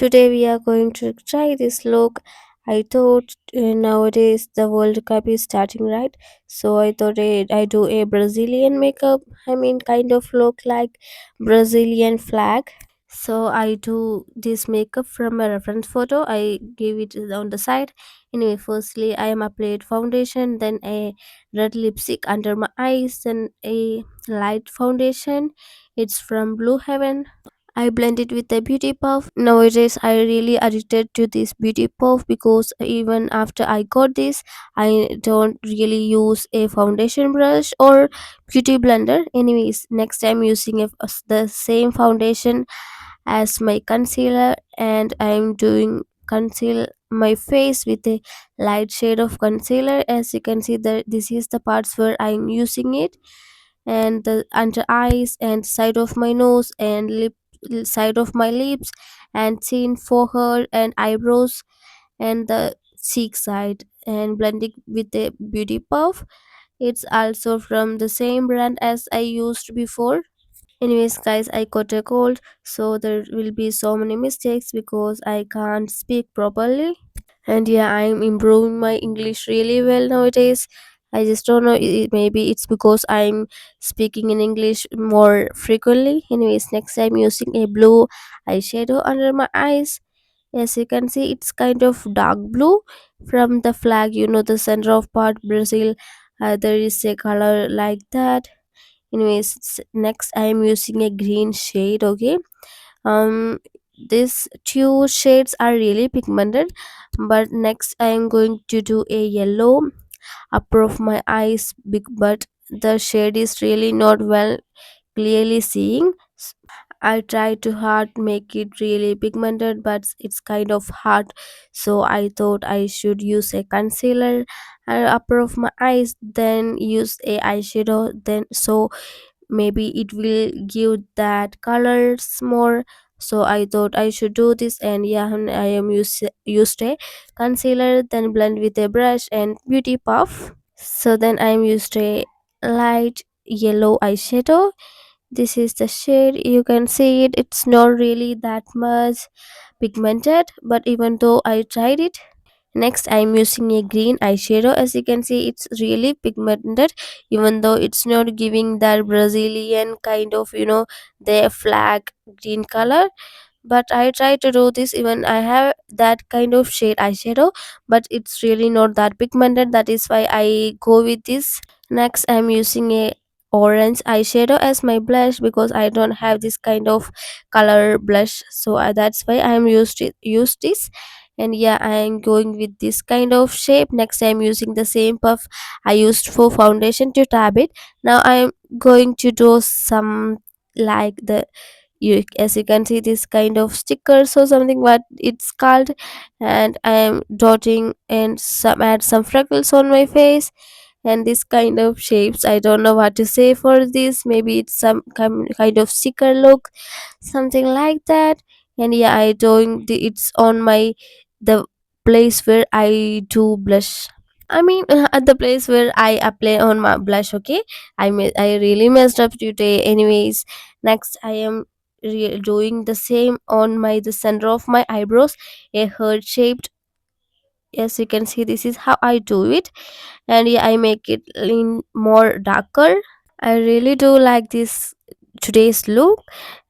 Today we are going to try this look. I thought nowadays the World Cup is starting, right? So I thought I do a Brazilian makeup. I mean, kind of look like Brazilian flag. So I do this makeup from a reference photo. I give it on the side. Anyway, firstly I am applied foundation, then a red lipstick under my eyes, then a light foundation. It's from Blue Heaven. I blend it with a beauty puff. Nowadays, I really addicted to this beauty puff because even after I got this, I don't really use a foundation brush or beauty blender. Anyways, next I'm using the same foundation as my concealer, and I'm doing conceal my face with a light shade of concealer. As you can see, that this is the parts where I'm using it, and the under eyes and side of my nose and side of my lips and chin, forehead and eyebrows and the cheek side, and blending with a beauty puff. It's also from the same brand as I used before. Anyways, guys, I got a cold, so there will be so many mistakes because I can't speak properly. And yeah, I'm improving my English really well nowadays. I just don't know, maybe it's because I'm speaking in English more frequently. Anyways, next I'm using a blue eyeshadow under my eyes. As you can see, it's kind of dark blue from the flag, the center of part Brazil. There is a color like that. Anyways, next I am using a green shade. Okay, um these two shades are really pigmented, but next I am going to do a yellow upper of my eyes, big, but the shade is really not well clearly seeing. I try to hard make it really pigmented, but it's kind of hard, so I thought I should use a concealer upper of my eyes, then use a eyeshadow, then so maybe it will give that colors more. So I thought I should do this, and yeah, and I am used a concealer, then blend with a brush and beauty puff. So then I am used a light yellow eyeshadow. This is the shade, you can see it, it's not really that much pigmented, but even though I tried it. Next, I'm using a green eyeshadow. As you can see, it's really pigmented, even though it's not giving that Brazilian kind of, their flag green color. But I try to do this, even I have that kind of shade eyeshadow, but it's really not that pigmented. That is why I go with this. Next, I'm using a orange eyeshadow as my blush because I don't have this kind of color blush, so that's why I'm use this. And yeah, I'm going with this kind of shape. Next, I'm using the same puff I used for foundation to tab it. Now I'm going to do some like the you as you can see, this kind of stickers or something what it's called, and I am dotting and some add some freckles on my face, and this kind of shapes, I don't know what to say for this, maybe it's some kind of sticker look, something like that. And yeah, I doing it's on my the place where I do blush. I mean, at the place where I apply on my blush. Okay, I really messed up today. Anyways, next I am doing the same on my the center of my eyebrows, a heart shaped. As you can see, this is how I do it, and yeah, I make it in more darker. I really do like this today's look.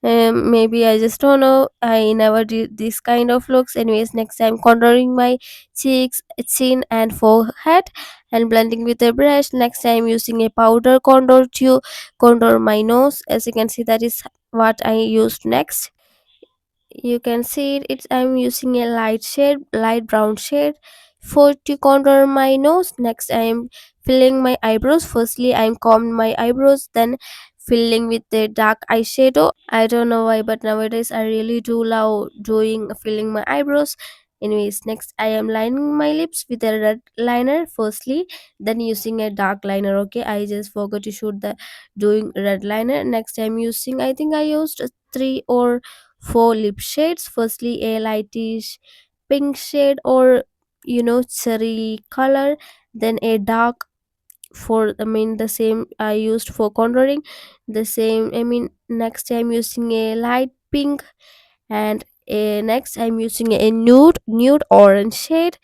Maybe I just don't know. I never did this kind of looks. Anyways, next I'm contouring my cheeks, chin, and forehead, and blending with a brush. Next, I'm using a powder contour to contour my nose. As you can see, that is what I used next. You can see it's I'm using a light brown shade for to contour my nose. Next, I'm filling my eyebrows. Firstly, I'm combing my eyebrows, then filling with the dark eyeshadow. I don't know why, but nowadays I really do love doing filling my eyebrows. Anyways, next I am lining my lips with a red liner firstly, then using a dark liner. Okay, I just forgot to shoot the doing red liner. Next I'm using, I think I used three or four lip shades. Firstly, a lightish pink shade or cherry color, then a dark for, I mean, the same I used for contouring, the same, I mean, next I'm using a light pink, and Next I'm using a nude orange shade.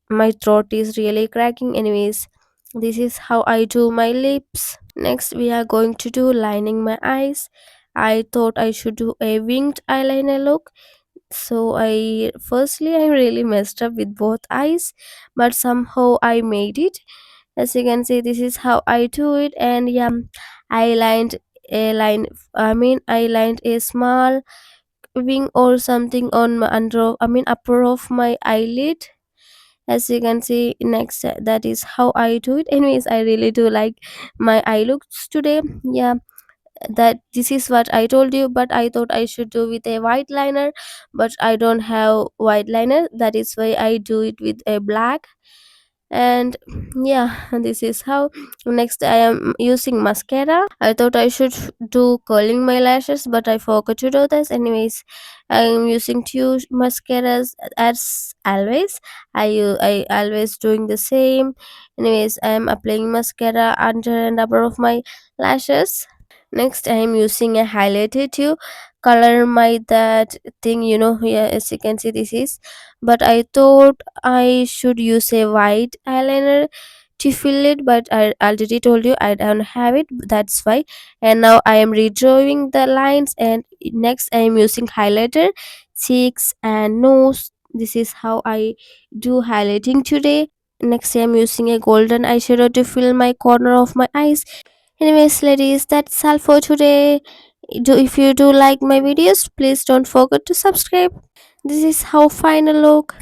My throat is really cracking. Anyways, this is how I do my lips. Next we are going to do lining my eyes. I thought I should do a winged eyeliner look. So I really messed up with both eyes, but somehow I made it. As you can see, this is how I do it. And yeah, I lined a line, I lined a small wing or something on my upper of my eyelid. As you can see, next, that is how I do it. Anyways, I really do like my eye looks today. Yeah, that this is what I told you, but I thought I should do with a white liner, but I don't have white liner. That is why I do it with a black. And yeah, this is how. Next I am using mascara. I thought I should do curling my lashes, but I forgot to do this. Anyways, I am using two mascaras as always. I always doing the same. Anyways, I am applying mascara under and upper of my lashes. Next I am using a highlighter to color my that thing, here. As you can see, this is, but I thought I should use a white eyeliner to fill it, but I already told you I don't have it. That's why. And now I am redrawing the lines. And next I am using highlighter, cheeks and nose. This is how I do highlighting today. Next I am using a golden eyeshadow to fill my corner of my eyes. Anyways, ladies, that's all for today. If you do like my videos, please don't forget to subscribe. This is how final look.